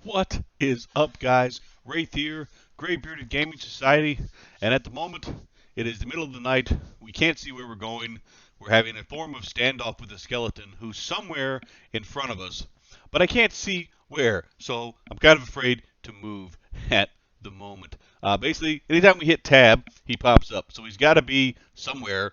What is up, guys? Wraith here, Gray Bearded Gaming Society, and at the moment, it is the middle of the night. We can't see where we're going. We're having a form of standoff with a skeleton who's somewhere in front of us, but I can't see where, so I'm kind of afraid to move at the moment. Basically, anytime we hit tab, he pops up, so he's got to be somewhere,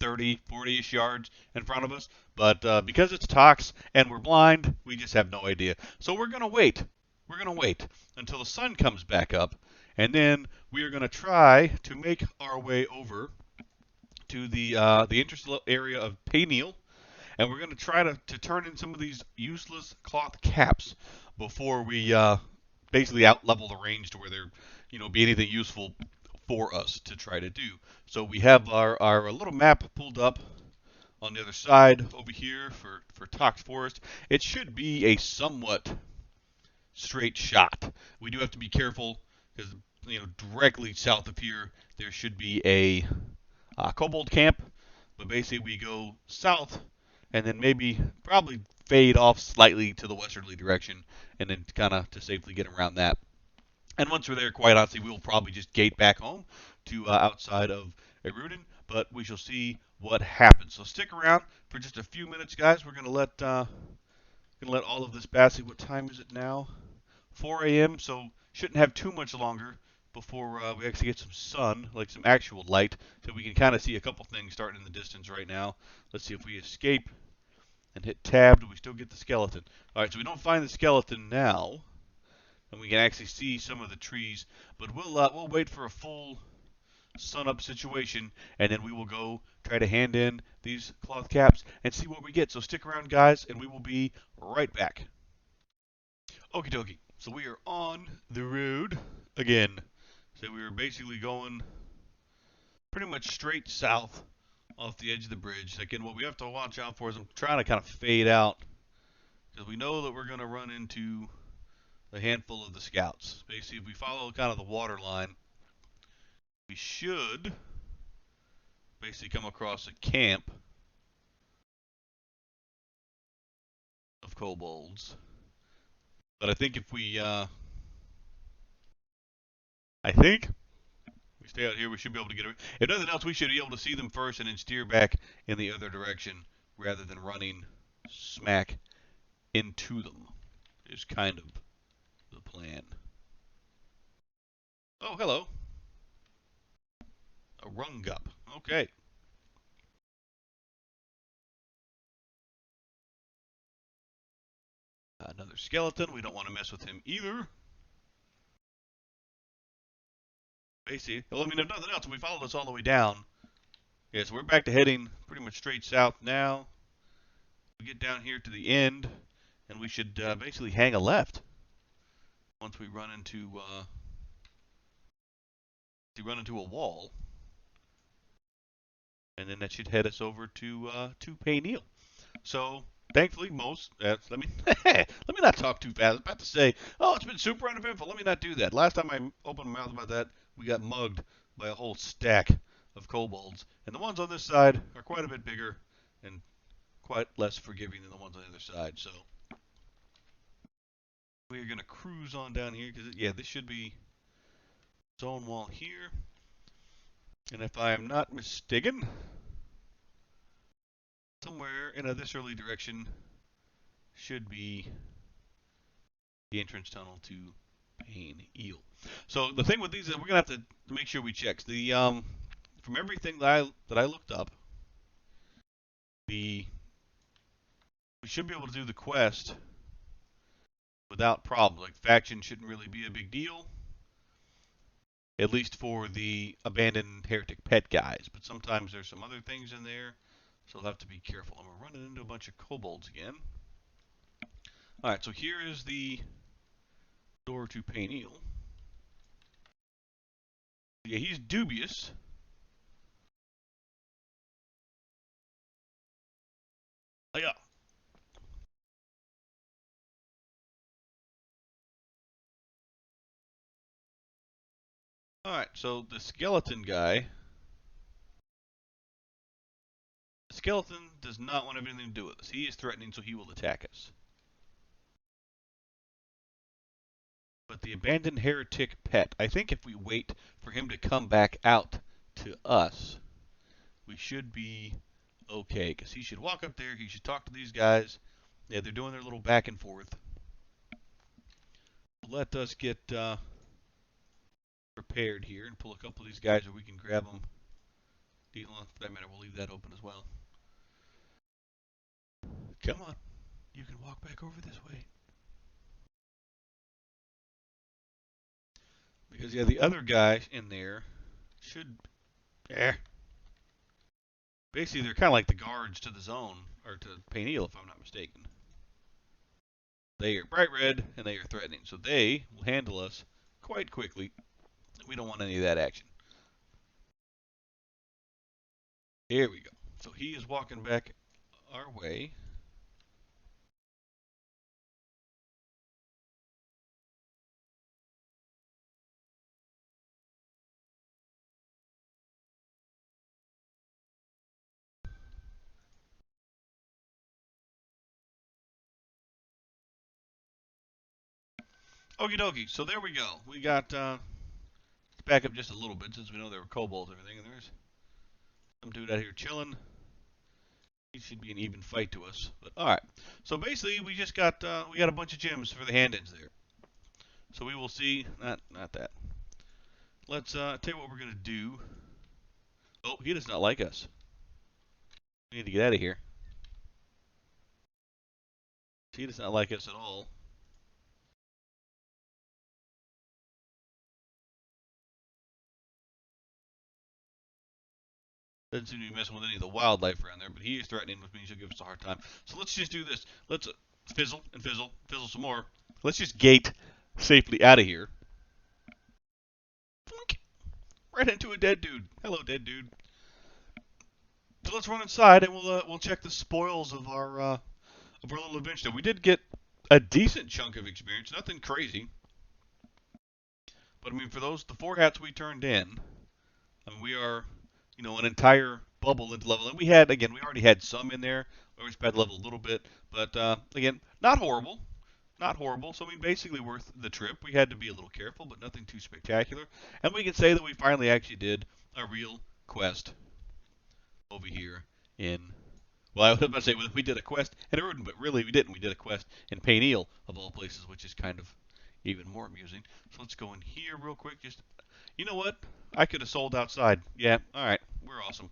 30, 40-ish yards in front of us. But because it's Tox and we're blind, we just have no idea. So we're going to wait. We're going to wait until the sun comes back up, and then we are going to try to make our way over to the interest area of Payneal, and we're going to try to turn in some of these useless cloth caps before we basically out level the range to where there, be anything useful for us to try to do. So we have our little map pulled up on the other side over here for Tox Forest. It should be a somewhat straight shot. We do have to be careful because directly south of here there should be a kobold camp, but basically we go south and then maybe probably fade off slightly to the westerly direction and then kind of to safely get around that. And once we're there, quite honestly, we'll probably just gate back home to outside of Erudin, but we shall see what happens. So stick around for just a few minutes, guys. We're gonna let all of this pass. What time is it now? 4 a.m. So shouldn't have too much longer before we actually get some sun, like some actual light, so we can kind of see a couple things starting in the distance right now. Let's see if we escape and hit tab. Do we still get the skeleton? All right, so we don't find the skeleton now, and we can actually see some of the trees. But we'll wait for a full sun up situation, and then we will go try to hand in these cloth caps and see what we get. So stick around, guys, and we will be right back. Okie dokie. So we are on the road again. So we were basically going pretty much straight south off the edge of the bridge. Again, what we have to watch out for is I'm trying to kind of fade out because we know that we're going to run into a handful of the scouts. Basically, if we follow kind of the water line, we should basically come across a camp of kobolds. But I think if I think we stay out here, we should be able to get it. If nothing else, we should be able to see them first and then steer back in the other direction rather than running smack into them. Is kind of the plan. Oh, hello. A rungup. Okay. Another skeleton. We don't want to mess with him either. Basically, well, I mean, if nothing else, we follow this all the way down. Yeah, so we're back to heading pretty much straight south now. We get down here to the end, and we should basically hang a left once we run into a wall, and then that should head us over to Payneal. So thankfully, let me let me not talk too fast. I was about to say, oh, it's been super uneventful. Let me not do that. Last time I opened my mouth about that, we got mugged by a whole stack of kobolds, and the ones on this side are quite a bit bigger and quite less forgiving than the ones on the other side. So we're gonna cruise on down here because yeah, this should be zone wall here, and if I am not mistaken, somewhere in this early direction should be the entrance tunnel to Payneal. So the thing with these is we're gonna have to make sure we check the from everything that I looked up, we should be able to do the quest without problem. Like faction shouldn't really be a big deal, at least for the abandoned heretic pet guys. But sometimes there's some other things in there, so we'll have to be careful. And we're running into a bunch of kobolds again. All right, so here is the door to Payneal. Yeah, he's dubious. Oh, yeah. All right, so the skeleton guy. The skeleton does not want to have anything to do with us. He is threatening, so he will attack us. But the abandoned heretic pet, I think if we wait for him to come back out to us, we should be okay. Because he should walk up there, he should talk to these guys. Yeah, they're doing their little back and forth. Let us get prepared here and pull a couple of these guys where we can grab them. For that matter, we'll leave that open as well. Come on. You can walk back over this way. Because, yeah, the other guy in there should... Basically, they're kind of like the guards to the zone, or to Payneal, if I'm not mistaken. They are bright red, and they are threatening. So they will handle us quite quickly. We don't want any of that action. Here we go. So he is walking back our way. Okie dokie. So there we go. We got back up just a little bit since we know there were kobolds and everything. And there's some dude out here chilling. He should be an even fight to us. But all right. So basically, we just got we got a bunch of gems for the hand-ins there. So we will see. Not that. Let's tell you what we're gonna do. Oh, he does not like us. We need to get out of here. He does not like us at all. Doesn't seem to be messing with any of the wildlife around there, but he is threatening, which means he'll give us a hard time. So let's just do this. Let's fizzle and fizzle, fizzle some more. Let's just gate safely out of here. Flink. Right into a dead dude. Hello, dead dude. So let's run inside and we'll check the spoils of our little adventure. We did get a decent chunk of experience, nothing crazy. But I mean, for the 4 hats we turned in, I mean, we are, an entire bubble into level. And we already had some in there. We always had level a little bit, but again, not horrible. Not horrible. So I mean, basically worth the trip. We had to be a little careful, but nothing too spectacular. And we can say that we finally actually did a real quest over here in. Well, I was about to say we did a quest in Erudin, but really we didn't. We did a quest in Payneal, of all places, which is kind of even more amusing. So let's go in here real quick. You know what? I could have sold outside. Yeah, all right. We're awesome.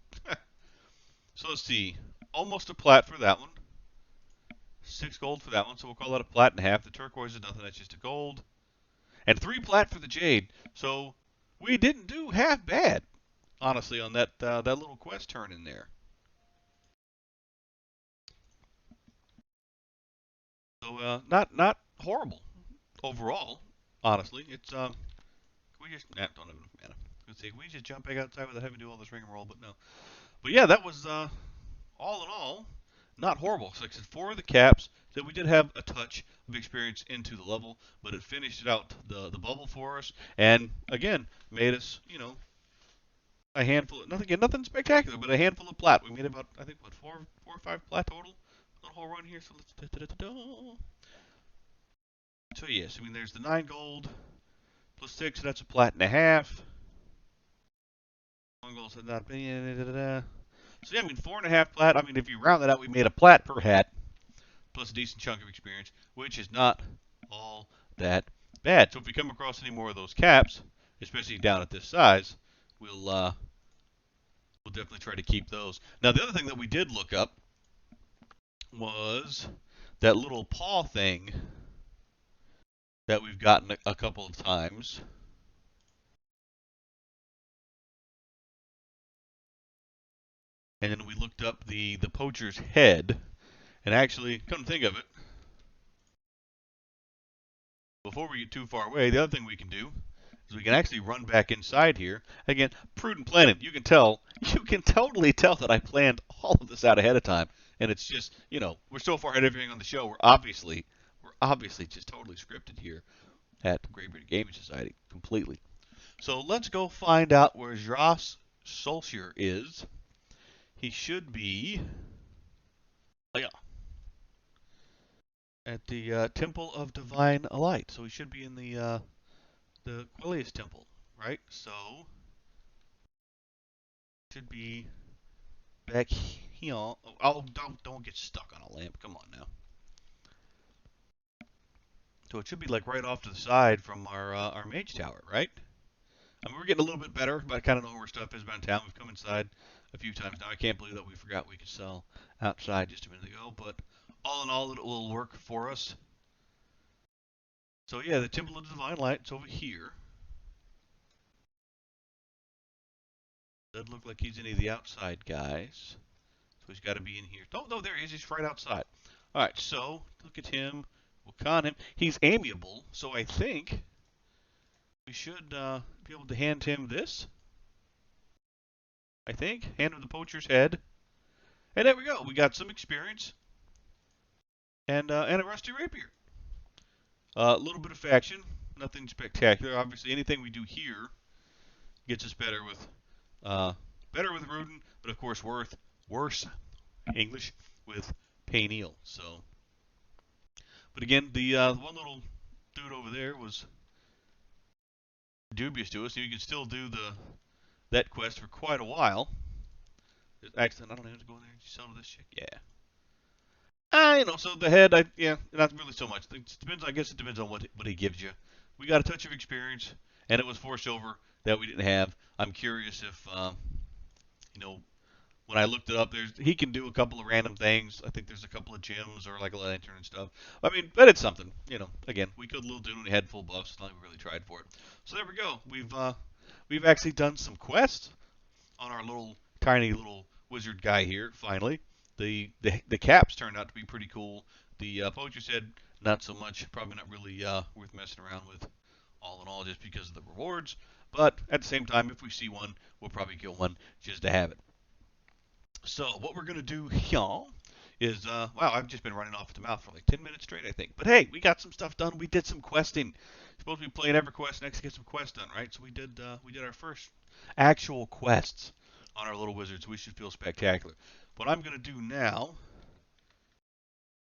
So let's see. Almost a plat for that one. 6 gold for that one, so we'll call that a plat and a half. The turquoise is nothing. That's just a gold. And 3 plat for the jade. So we didn't do half bad, honestly, on that little quest turn in there. So not horrible overall, honestly. It's we just don't have enough mana. Let's see, we just jump back outside without having to do all this rigmarole, but no. But yeah, that was all in all not horrible. So like I said, 4 of the caps. So we did have a touch of experience into the level, but it finished out the bubble for us, and again made us a handful. Nothing spectacular, but a handful of plat. We made about I think what 4 or 5 plat total on the whole run here. So let's. So yes, I mean there's the 9 gold plus 6. So that's a plat and a half. 1 gold said not. So yeah, I mean 4.5 plat. I mean if you round that out, we made a plat per hat plus a decent chunk of experience, which is not all that bad. So if we come across any more of those caps, especially down at this size, we'll definitely try to keep those. Now the other thing that we did look up was that little paw thing that we've gotten a couple of times. And then we looked up the poacher's head, and actually, come to think of it, before we get too far away, the other thing we can do is we can actually run back inside here. Again, prudent planning. You can totally tell that I planned all of this out ahead of time, and it's just, we're so far ahead of everything on the show. We're obviously just totally scripted here at Great British Gaming Society, completely. So let's go find out where Joss Solskjaer is. He should be. Oh yeah. at the Temple of Divine Light. So we should be in the Quellius Temple, right? So should be back here. Oh, don't get stuck on a lamp. Come on now. So it should be like right off to the side from our mage tower, right? I mean, we're getting a little bit better, but I kind of know where stuff is around town. We've come inside a few times now. I can't believe that we forgot we could sell outside just a minute ago, but all in all, it will work for us. So yeah, the Temple of the Divine Light, it's over here. Doesn't look like he's any of the outside guys. So he's got to be in here. Oh, no, there he is. He's right outside. All right, so look at him. We'll con him. He's amiable, so I think we should be able to hand him this. I think. Hand him the poacher's head. And there we go. We got some experience and a rusty rapier. A little bit of faction. Nothing spectacular. Obviously, anything we do here gets us better with Erudin, but of course worse English with Payneal. So, but again, the one little dude over there was dubious to us. You can still do that quest for quite a while. Actually, I don't know how to go in there. Did you sell to this chick? Yeah. So the head, yeah, not really so much. It depends. I guess it depends on what he gives you. We got a touch of experience, and it was forced over that we didn't have. I'm curious if, when I looked it up, he can do a couple of random things. I think there's a couple of gems or like a lantern and stuff. I mean, but it's something. Again, we could a little do when we had full buffs. It's not like we really tried for it. So there we go. We've actually done some quests on our little tiny little wizard guy here. Finally, the caps turned out to be pretty cool. The poacher said not so much. Probably not really worth messing around with. All in all, just because of the rewards. But at the same time, if we see one, we'll probably kill one just to have it. So what we're gonna do here is, wow, I've just been running off at the mouth for like 10 minutes straight, I think. But hey, we got some stuff done. We did some questing. Supposed to be playing EverQuest next to get some quests done, right? So we did our first actual quests on our little wizards. We should feel spectacular. What I'm gonna do now,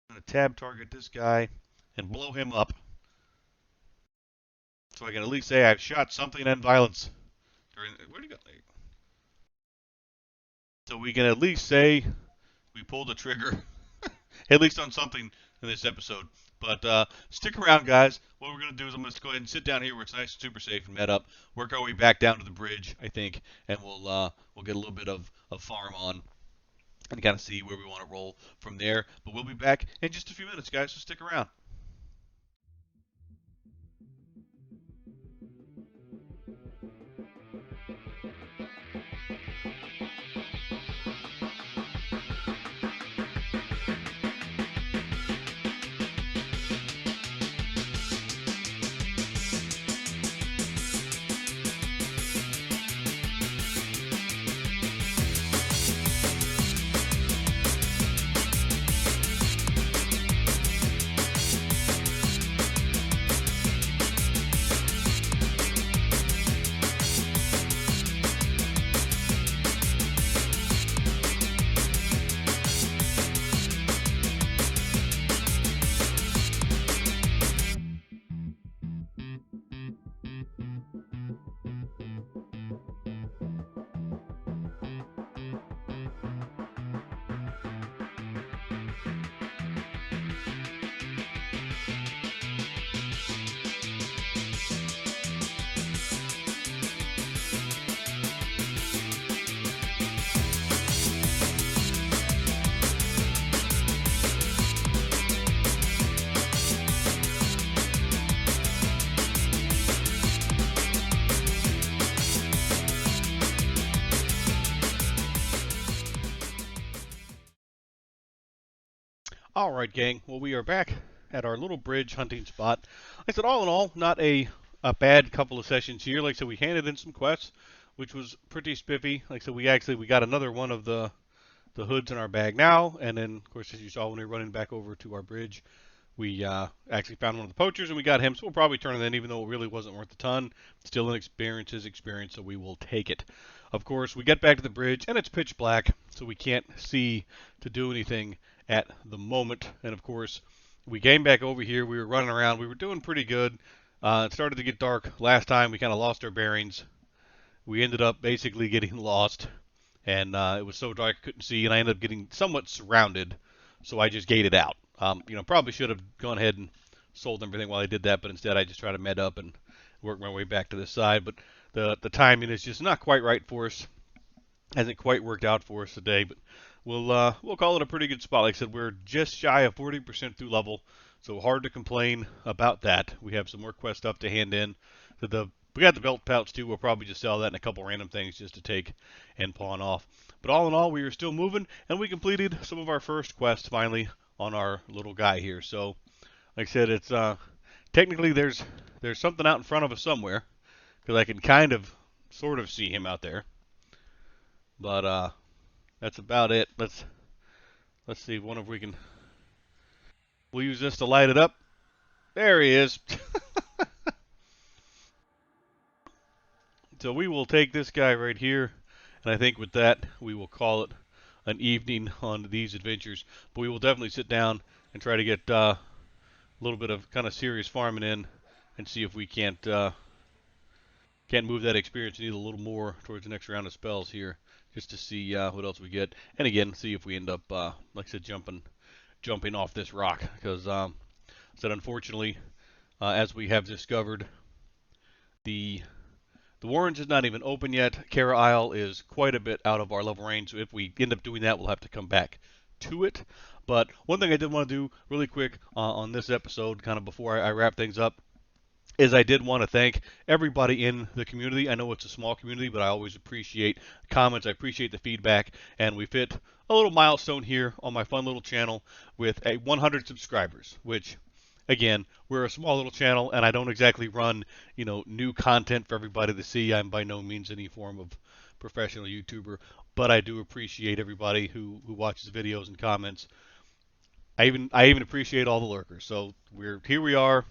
I'm gonna tab target this guy and blow him up, so I can at least say I've shot something in violence. Where'd he go? So we can at least say we pulled the trigger, at least on something in this episode. But stick around, guys. What we're going to do is I'm going to go ahead and sit down here where it's nice and super safe and met up. Work our way back down to the bridge, I think, and we'll get a little bit of farm on and kind of see where we want to roll from there. But we'll be back in just a few minutes, guys, so stick around. All right, gang. Well, we are back at our little bridge hunting spot. Like I said, all in all, not a bad couple of sessions here. Like I said, we handed in some quests, which was pretty spiffy. Like I said, we got another one of the hoods in our bag now, and then of course, as you saw when we were running back over to our bridge, we actually found one of the poachers and we got him. So we'll probably turn it in, even though it really wasn't worth a ton. Still an experience is experience, so we will take it. Of course, we get back to the bridge and it's pitch black, so we can't see to do anything at the moment. And of course, we came back over here. We were running around. We were doing pretty good. It started to get dark last time. We kind of lost our bearings. We ended up basically getting lost, and it was so dark I couldn't see, and I ended up getting somewhat surrounded. So I just gated out. Probably should have gone ahead and sold everything while I did that, but instead I just tried to med up and work my way back to this side. But the timing is just not quite right for us. Hasn't quite worked out for us today, but we'll call it a pretty good spot. Like I said, we're just shy of 40% through level, so hard to complain about that. We have some more quest stuff to hand in. We got the belt pouch too. We'll probably just sell that and a couple random things just to take and pawn off. But all in all, we are still moving, and we completed some of our first quests finally on our little guy here. So, like I said, it's technically there's something out in front of us somewhere because I can kind of sort of see him out there. But that's about it. Let's see. Wonder if we can. We'll use this to light it up. There he is. So we will take this guy right here, and I think with that we will call it an evening on these adventures. But we will definitely sit down and try to get a little bit of kind of serious farming in, and see if we can't move that experience needle a little more towards the next round of spells here, just to see what else we get. And again, see if we end up, like I said, jumping off this rock, because said unfortunately, as we have discovered, the Warrens is not even open yet. Kara Isle is quite a bit out of our level range, so if we end up doing that, we'll have to come back to it. But one thing I did want to do really quick on this episode, kind of before I wrap things up, is I did want to thank everybody in the community. I know it's a small community, but I always appreciate comments. I appreciate the feedback, and we've hit a little milestone here on my fun little channel with 100 subscribers, which, again, we're a small little channel, and I don't exactly run, new content for everybody to see. I'm by no means any form of professional YouTuber, but I do appreciate everybody who watches videos and comments. I even appreciate all the lurkers. So here we are,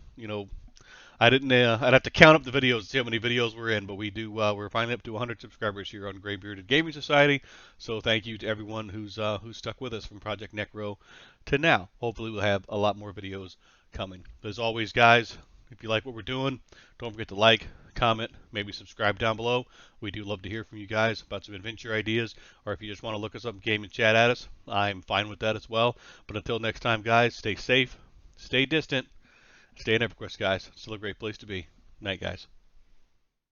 I didn't. I'd have to count up the videos to see how many videos we're in, but we do. We're finally up to 100 subscribers here on Gray Bearded Gaming Society. So thank you to everyone who's stuck with us from Project Necro to now. Hopefully we'll have a lot more videos coming. As always, guys, if you like what we're doing, don't forget to like, comment, maybe subscribe down below. We do love to hear from you guys about some adventure ideas, or if you just want to look us up in game and chat at us, I'm fine with that as well. But until next time, guys, stay safe, stay distant. Stay in EverQuest, guys. Still a great place to be. Night, guys.